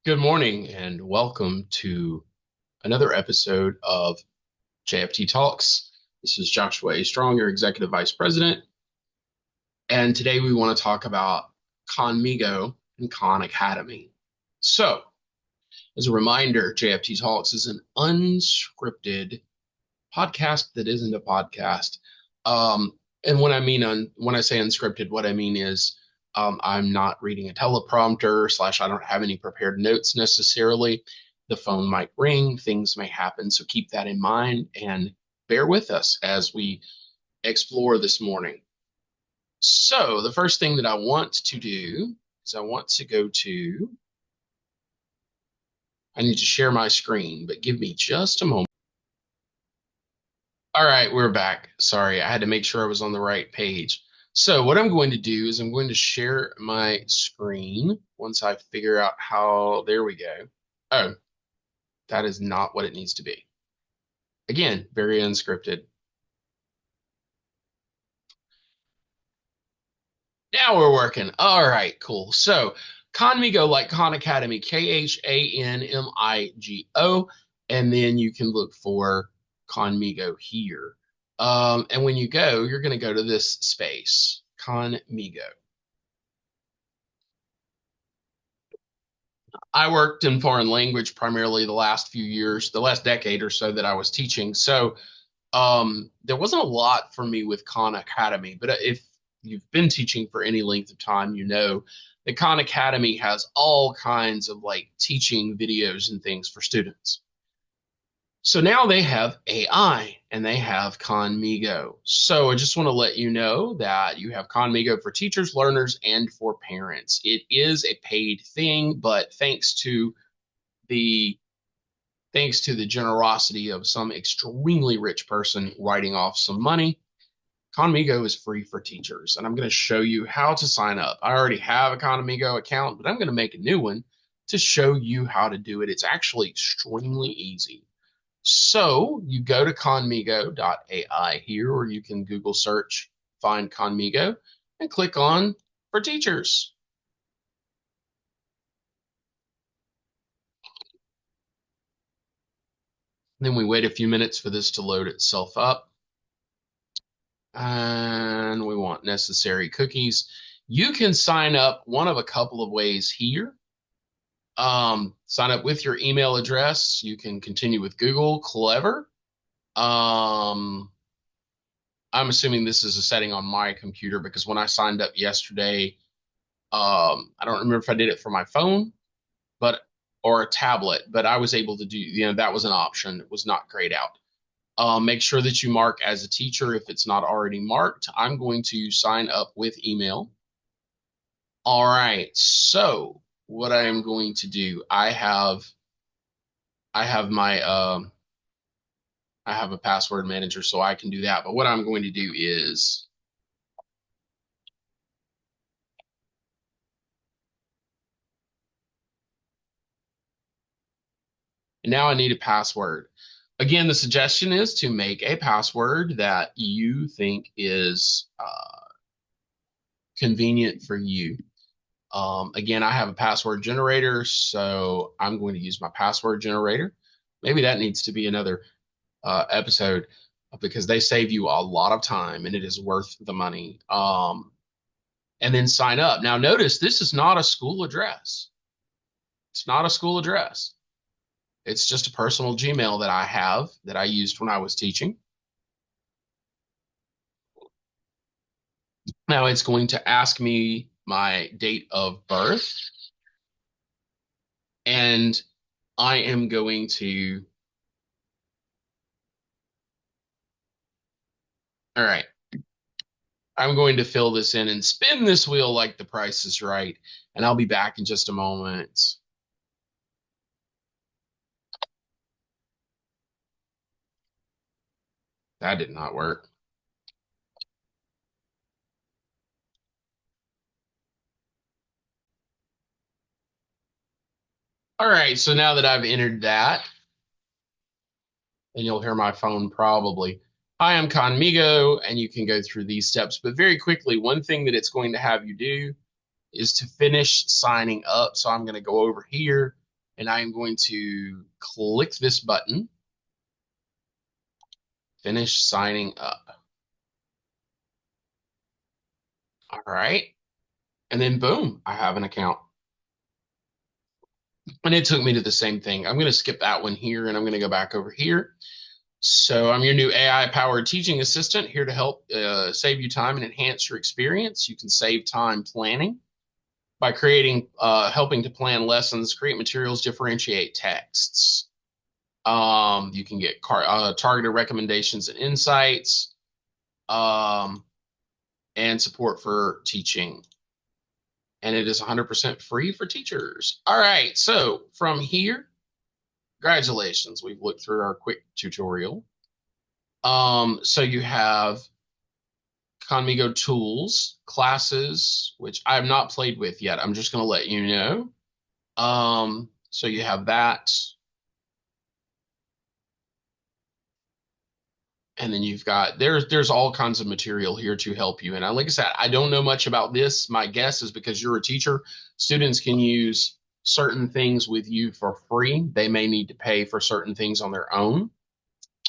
Good morning and welcome to another episode of JFT Talks. This is Joshua A. Strong, your Executive Vice President, and today we want to talk about Khanmigo and Khan Academy. So, as a reminder, JFT Talks is an unscripted podcast that isn't a podcast. And when I say unscripted, what I mean is I'm not reading a teleprompter slash I don't have any prepared notes necessarily. The phone might ring, things may happen, so keep that in mind and bear with us as we explore this morning. So the first thing that I want to do is I need to share my screen, but give me just a moment. All right, we're back. Sorry, I had to make sure I was on the right page. So what I'm going to do is I'm going to share my screen once I figure out how, there we go. Oh, that is not what it needs to be. Again, very unscripted. Now we're working. All right, cool. So Khanmigo, like Khan Academy, Khanmigo, and then you can look for Khanmigo here. And when you go, you're going to go to this space, Khanmigo. I worked in foreign language primarily the last few years, the last decade or so that I was teaching. So there wasn't a lot for me with Khan Academy, but if you've been teaching for any length of time, you know that Khan Academy has all kinds of like teaching videos and things for students. So now they have AI and they have Khanmigo. So I just want to let you know that you have Khanmigo for teachers, learners, and for parents. It is a paid thing, but the thanks to the generosity of some extremely rich person writing off some money, Khanmigo is free for teachers. And I'm going to show you how to sign up. I already have a Khanmigo account, but I'm going to make a new one to show you how to do it. It's actually extremely easy. So you go to Khanmigo.ai here, or you can Google search, find Khanmigo, and click on for teachers. Then we wait a few minutes for this to load itself up. And we want necessary cookies. You can sign up one of a couple of ways here. Sign up with your email address. You can continue with Google. Clever. I'm assuming this is a setting on my computer because when I signed up yesterday, I don't remember if I did it for my phone, but or a tablet, but I was able to do, that was an option. It was not grayed out. Make sure that you mark as a teacher if it's not already marked. I'm going to sign up with email. All right. So what I am going to do, I have my I have a password manager, so I can do that. But what I'm going to do is now I need a password. Again, the suggestion is to make a password that you think is convenient for you. Again, I have a password generator, so I'm going to use my password generator. Maybe that needs to be another episode because they save you a lot of time and it is worth the money. And then sign up. Now, notice this is not a school address. It's not a school address. It's just a personal Gmail that I have that I used when I was teaching. Now it's going to ask me my date of birth, and I am going to, all right, I'm going to fill this in and spin this wheel like the price is right, and I'll be back in just a moment. That did not work. All right, so now that I've entered that, and you'll hear my phone probably. Hi, I'm Khanmigo, and you can go through these steps. But very quickly, one thing that it's going to have you do is to finish signing up. So I'm going to go over here and I am going to click this button, finish signing up. All right. And then boom, I have an account. And it took me to the same thing. I'm going to skip that one here and I'm going to go back over here. So I'm your new AI-powered teaching assistant here to help save you time and enhance your experience. You can save time planning by helping to plan lessons, create materials, differentiate texts. You can get targeted recommendations and insights, and support for teaching. And it is 100% free for teachers. All right, so from here, congratulations. We've looked through our quick tutorial. So you have Khanmigo tools, classes, which I've not played with yet. I'm just going to let you know. So you have that. And then you've got, there's all kinds of material here to help you. And like I said, I don't know much about this. My guess is because you're a teacher, students can use certain things with you for free. They may need to pay for certain things on their own.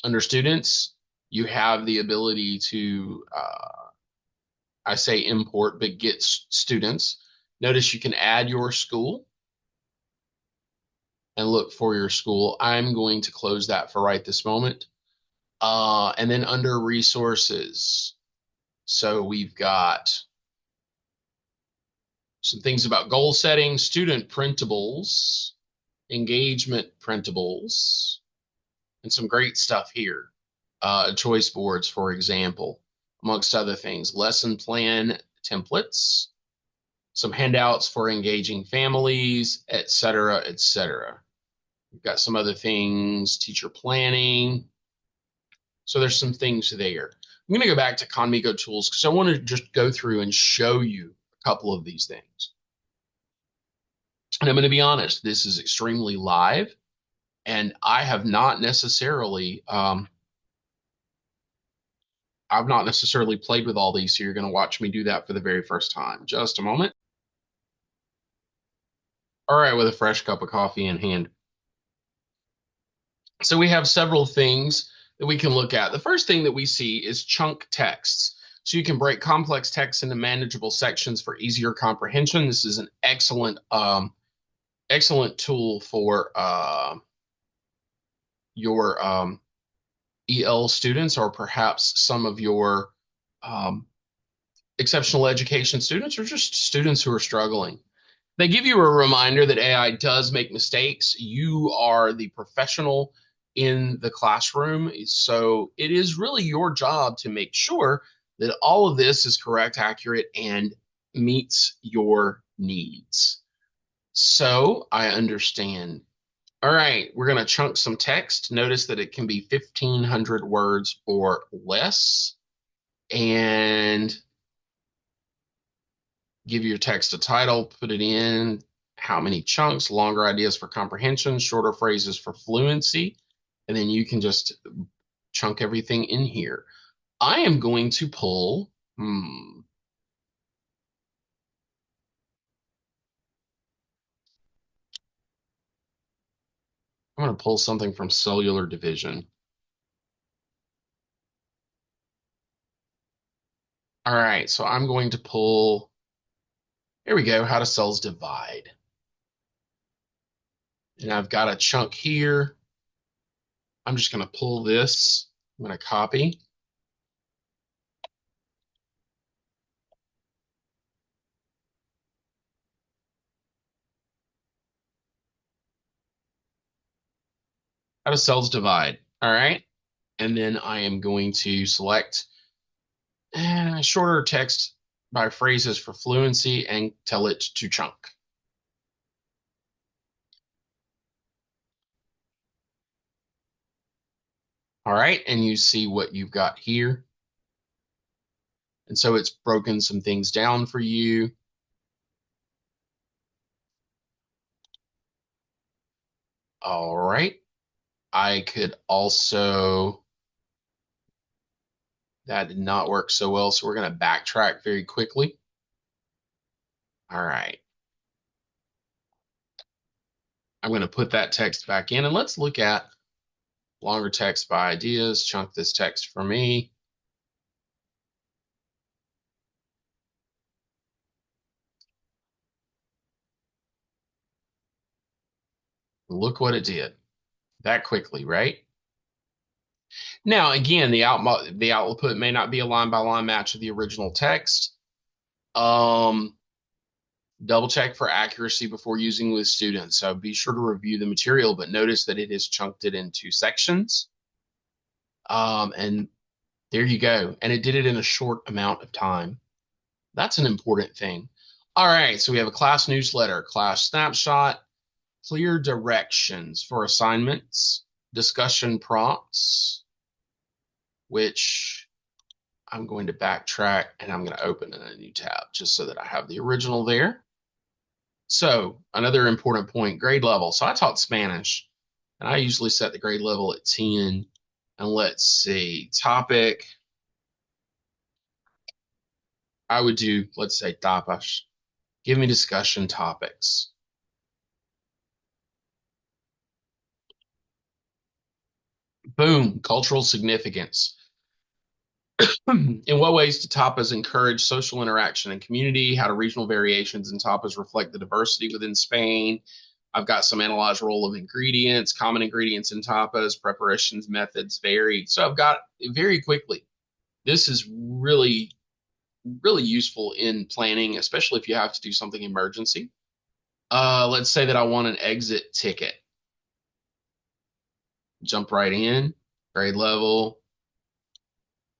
Under students, you have the ability to, I say import, but get students. Notice you can add your school and look for your school. I'm going to close that for right this moment. And then under resources, so we've got some things about goal setting, student printables, engagement printables, and some great stuff here. Choice boards, for example, amongst other things, lesson plan templates, some handouts for engaging families, etc., etc. We've got some other things, teacher planning. So there's some things there. I'm going to go back to Khanmigo tools because I want to just go through and show you a couple of these things. And I'm going to be honest, this is extremely live, and I have not necessarily I've not necessarily played with all these, so you're going to watch me do that for the very first time. Just a moment. All right, with a fresh cup of coffee in hand. So we have several things that we can look at. The first thing that we see is chunk texts. So you can break complex text into manageable sections for easier comprehension. This is an excellent tool for your EL students, or perhaps some of your exceptional education students, or just students who are struggling. They give you a reminder that AI does make mistakes. You are the professional in the classroom, so it is really your job to make sure that all of this is correct, accurate, and meets your needs. So I understand. All right, we're going to chunk some text. Notice that it can be 1,500 words or less. And give your text a title, put it in, how many chunks, longer ideas for comprehension, shorter phrases for fluency, and then you can just chunk everything in here. I am going to pull, I'm going to pull something from cellular division. All right, so I'm going to pull, here we go, how do cells divide? And I've got a chunk here. I'm just going to pull this. I'm going to copy. How do cells divide? All right. And then I am going to select shorter text by phrases for fluency and tell it to chunk. All right. And you see what you've got here. And so it's broken some things down for you. All right. I could also, that did not work so well. So we're going to backtrack very quickly. All right. I'm going to put that text back in, and let's look at longer text by ideas. Chunk this text for me. Look what it did that quickly, right? Now, again, the output may not be a line by line match of the original text. Um, Double check for accuracy before using with students. So be sure to review the material, but notice that it has chunked it into sections. And there you go. And it did it in a short amount of time. That's an important thing. All right, so we have a class newsletter, class snapshot, clear directions for assignments, discussion prompts, which I'm going to backtrack and I'm going to open in a new tab just so that I have the original there. So another important point, grade level. So I taught Spanish and I usually set the grade level at 10. And let's see, topic. I would do, let's say, tapas. Give me discussion topics. Boom, cultural significance. In what ways do tapas encourage social interaction and community? How do regional variations in tapas reflect the diversity within Spain? I've got some analyze role of ingredients, common ingredients in tapas, preparations, methods vary. So I've got very quickly. This is really, really useful in planning, especially if you have to do something emergency. Let's say that I want an exit ticket. Jump right in, grade level.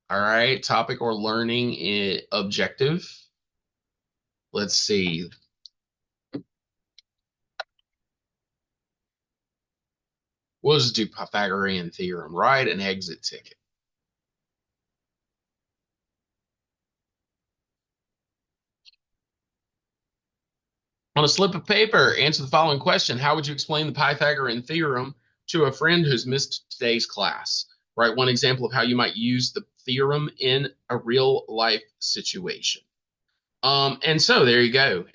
All right, topic or learning objective. Let's see. We'll just do Pythagorean theorem, right? An exit ticket. On a slip of paper, answer the following question. How would you explain the Pythagorean theorem to a friend who's missed today's class? Write one example of how you might use the theorem in a real life situation. And so there you go.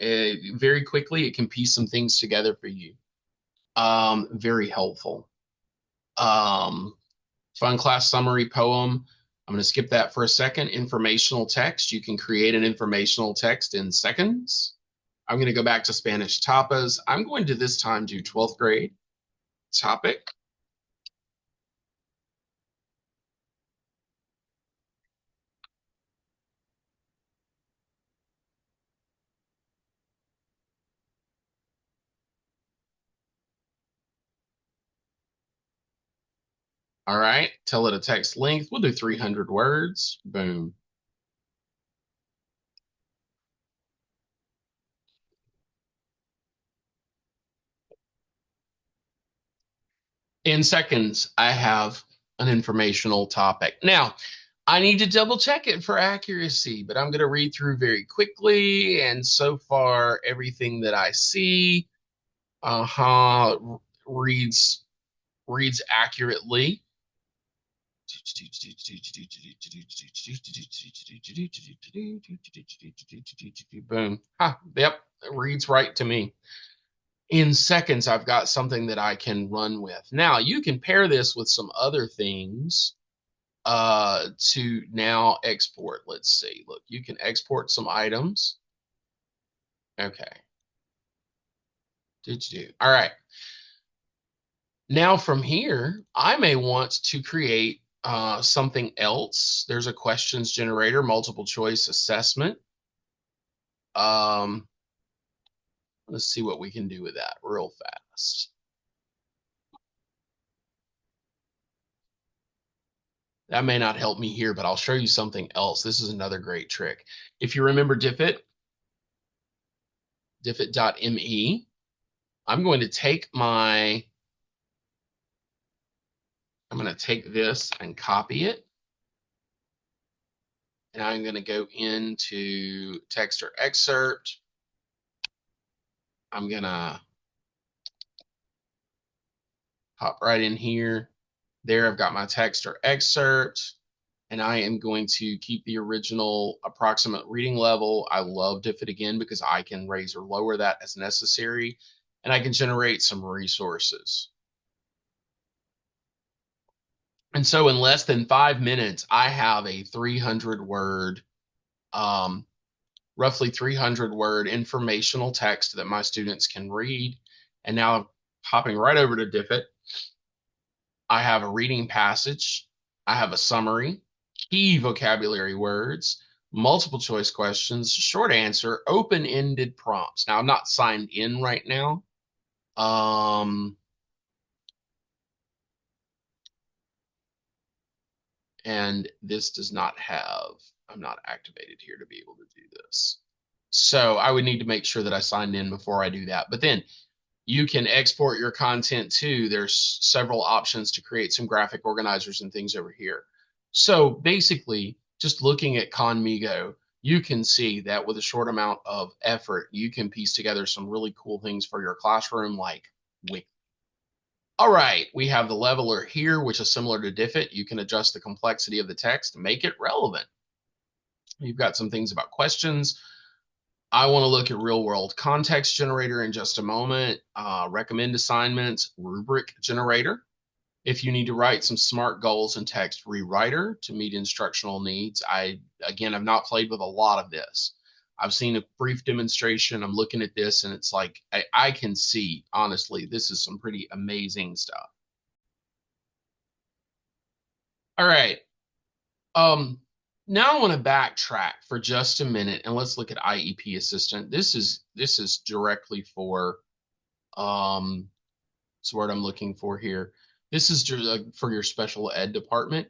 Very quickly, it can piece some things together for you. Very helpful. Fun class summary poem. I'm going to skip that for a second. Informational text. You can create an informational text in seconds. I'm going to go back to Spanish tapas. I'm going to this time do 12th grade topic. All right. Tell it a text length. We'll do 300 words. Boom. In seconds, I have an informational topic. Now, I need to double check it for accuracy, but I'm going to read through very quickly. And so far, everything that I see reads accurately. Boom. Yep, it reads right to me. In seconds, I've got something that I can run with. Now, you can pair this with some other things to now export. Let's see. Look, you can export some items. Okay. All right. Now from here, I may want to create something else. There's a questions generator, multiple choice assessment. Let's see what we can do with that real fast. That may not help me here, but I'll show you something else. This is another great trick. If you remember diffit.me, I'm going to take this and copy it. And I'm going to go into text or excerpt. I'm going to hop right in here. There, I've got my text or excerpt, and I am going to keep the original approximate reading level. I love diffit again because I can raise or lower that as necessary. and I can generate some resources. And so in less than 5 minutes, I have a 300 word, roughly 300 word informational text that my students can read. And now hopping right over to Diffit, I have a reading passage, I have a summary, key vocabulary words, multiple choice questions, short answer, open-ended prompts. Now I'm not signed in right now. And this does not have, I'm not activated here to be able to do this. So I would need to make sure that I signed in before I do that. But then you can export your content too. There's several options to create some graphic organizers and things over here. So basically, just looking at Khanmigo, you can see that with a short amount of effort, you can piece together some really cool things for your classroom, like Wiki. All right, we have the leveler here, which is similar to Diffit. You can adjust the complexity of the text to make it relevant. You've got some things about questions. I want to look at real world context generator in just a moment. Recommend assignments, rubric generator. If you need to write some SMART goals and text rewriter to meet instructional needs, again, I've not played with a lot of this. I've seen a brief demonstration. I'm looking at this and it's like, I can see, honestly, this is some pretty amazing stuff. All right. Now I want to backtrack for just a minute and let's look at IEP Assistant. This is directly for it's the word I'm looking for here. This is for your special ed department.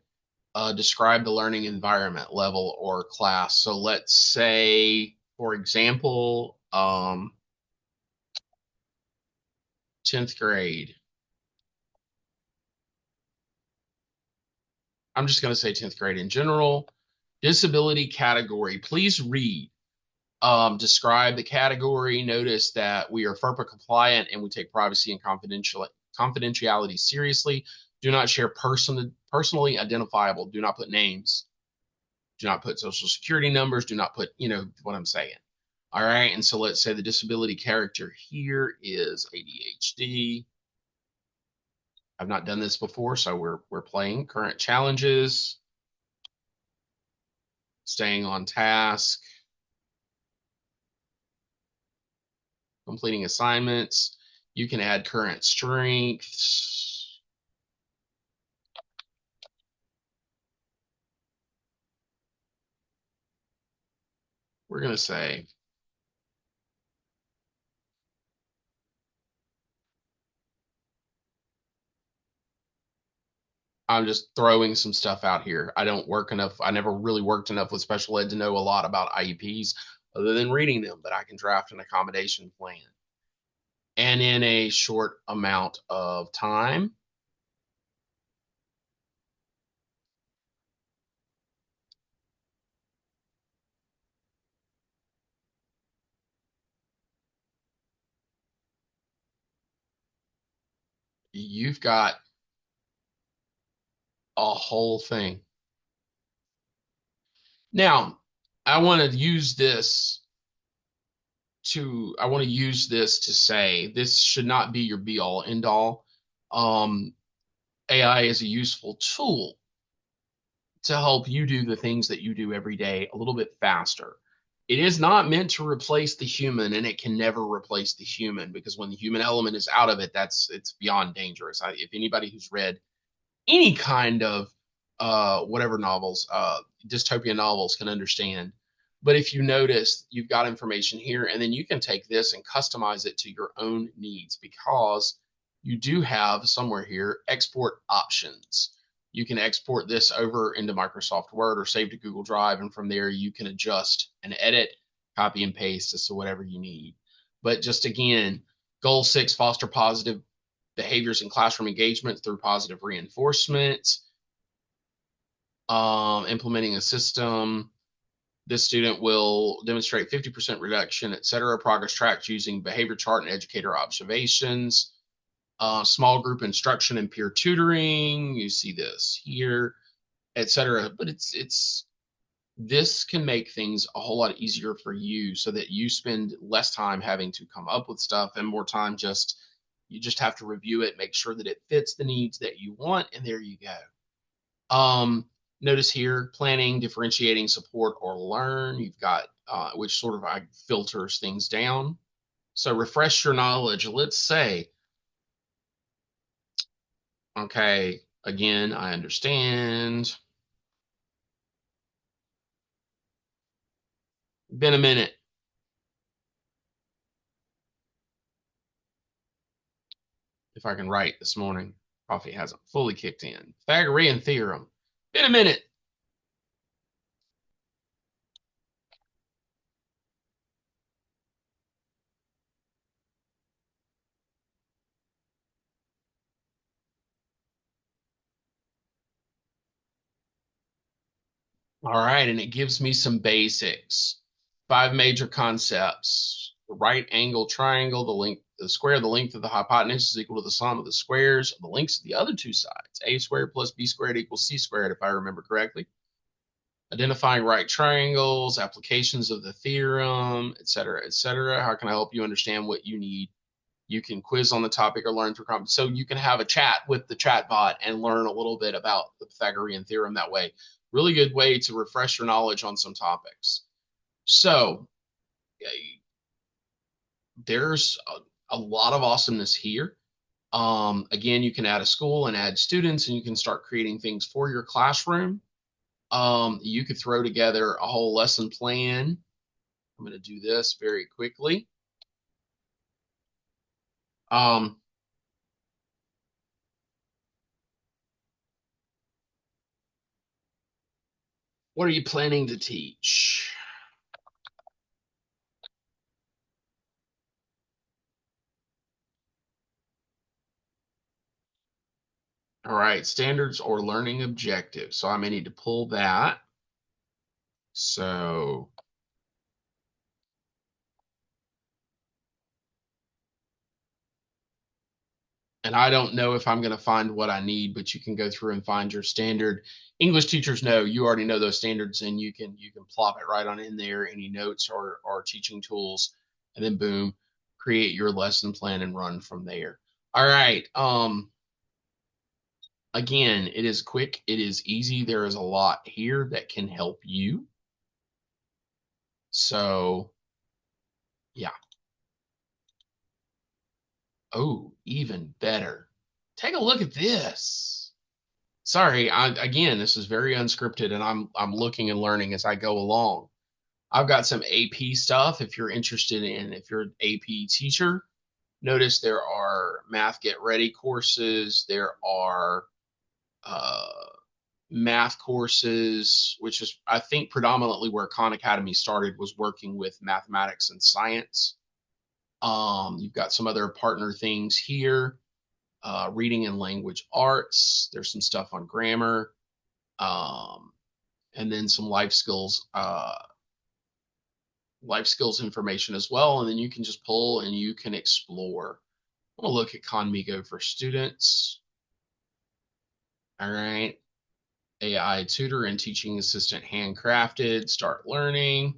Describe the learning environment, level, or class. So let's say, for example, 10th grade. I'm just going to say 10th grade in general. Disability category. Please read. Describe the category. Notice that we are FERPA compliant and we take privacy and confidentiality seriously. Do not share personally identifiable. Do not put names. Do not put social security numbers. Do not put, you know, what I'm saying. All right. And so let's say the disability character here is ADHD. I've not done this before, so we're playing current challenges, staying on task, completing assignments. You can add current strengths. We're going to say I'm just throwing some stuff out here. I don't work enough. I never really worked enough with special ed to know a lot about IEPs other than reading them, but I can draft an accommodation plan. And in a short amount of time, you've got a whole thing. Now, I want to use this to say this should not be your be all end all. AI is a useful tool to help you do the things that you do every day a little bit faster. It is not meant to replace the human, and it can never replace the human because when the human element is out of it, it's beyond dangerous. If anybody who's read any kind of whatever novels, dystopian novels can understand. But if you notice, you've got information here, and then you can take this and customize it to your own needs because you do have somewhere here export options. You can export this over into Microsoft Word or save to Google Drive, and from there you can adjust and edit, copy and paste as to whatever you need. But just again, goal 6, foster positive behaviors in classroom engagement through positive reinforcement. Implementing a system. This student will demonstrate 50% reduction, etc. Progress tracked using behavior chart and educator observations. Small group instruction and peer tutoring. You see this here, etc. But it's This can make things a whole lot easier for you so that you spend less time having to come up with stuff and more time just you just have to review it, make sure that it fits the needs that you want, and there you go. Notice here planning, differentiating, support, or learn. You've got which sort of filters things down. So refresh your knowledge. Let's say, okay, again, I understand. Been a minute. If I can write this morning. Coffee hasn't fully kicked in. Pythagorean theorem. Been a minute. All right, and it gives me some basics. Five major concepts. The right angle triangle, the square of the length of the hypotenuse is equal to the sum of the squares of the lengths of the other two sides. A squared plus B squared equals C squared, if I remember correctly. Identifying right triangles, applications of the theorem, etc., etc. How can I help you understand what you need? You can quiz on the topic or learn through comments. So you can have a chat with the chat bot and learn a little bit about the Pythagorean theorem that way. Really good way to refresh your knowledge on some topics. So there's a lot of awesomeness here. Again, you can add a school and add students, and you can start creating things for your classroom. You could throw together a whole lesson plan. I'm going to do this very quickly. Um, what are you planning to teach? All right, standards or learning objectives. So I may need to pull that. So, and I don't know if I'm going to find what I need, but you can go through and find your standard. English teachers know you already know those standards, and you can plop it right on in there. Any notes or teaching tools, and then boom, create your lesson plan and run from there. All right. Again, it is quick. It is easy. There is a lot here that can help you. So, yeah. Oh, even better. Take a look at this. Sorry, again, this is very unscripted, and I'm looking and learning as I go along. I've got some AP stuff if you're interested in, if you're an AP teacher. Notice there are Math Get Ready courses. There are uh, math courses, which is, I think, predominantly where Khan Academy started, was working with mathematics and science. You've got some other partner things here. Reading and language arts. There's some stuff on grammar, um, and then some life skills information as well. And then you can just pull and you can explore. I'm gonna look at Khanmigo for students. All right, AI tutor and teaching assistant handcrafted. Start learning.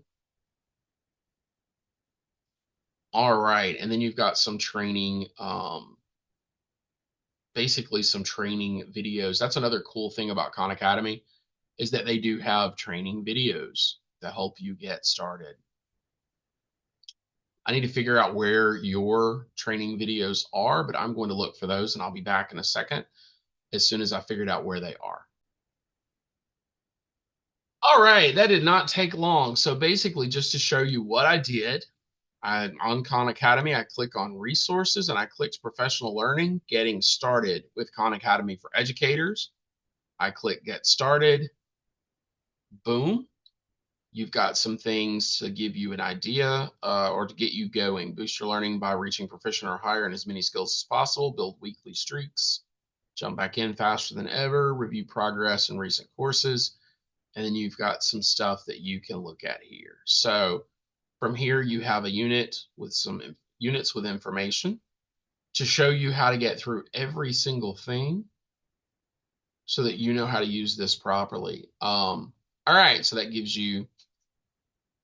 All right, and then you've got some training. Basically some training videos. That's another cool thing about Khan Academy, is that they do have training videos to help you get started. I need to figure out where your training videos are, but I'm going to look for those and I'll be back in a second as soon as I figured out where they are. All right, that did not take long. So basically, just to show you what I did, on Khan Academy, I click on resources and I clicked professional learning, getting started with Khan Academy for educators. I click get started. Boom. You've got some things to give you an idea or to get you going. Boost your learning by reaching proficient or higher in as many skills as possible. Build weekly streaks. Jump back in faster than ever. Review progress in recent courses. And then you've got some stuff that you can look at here. So from here, you have a unit with some units with information to show you how to get through every single thing so that you know how to use this properly. All right, so that gives you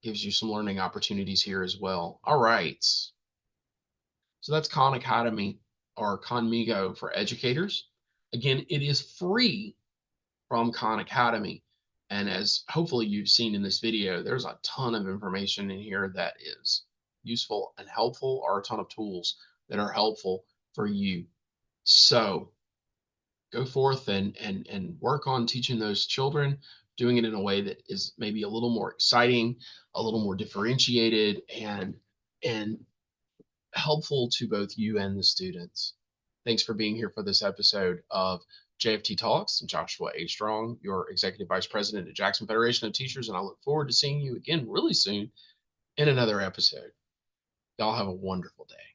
some learning opportunities here as well. All right, so that's Khan Academy or Khanmigo for educators. Again, it is free from Khan Academy. And as hopefully you've seen in this video, there's a ton of information in here that is useful and helpful, or a ton of tools that are helpful for you. So go forth and work on teaching those children, doing it in a way that is maybe a little more exciting, a little more differentiated, and helpful to both you and the students. Thanks for being here for this episode of JFT Talks. I'm Joshua A. Strong, your Executive Vice President at Jackson Federation of Teachers, and I look forward to seeing you again really soon in another episode. Y'all have a wonderful day.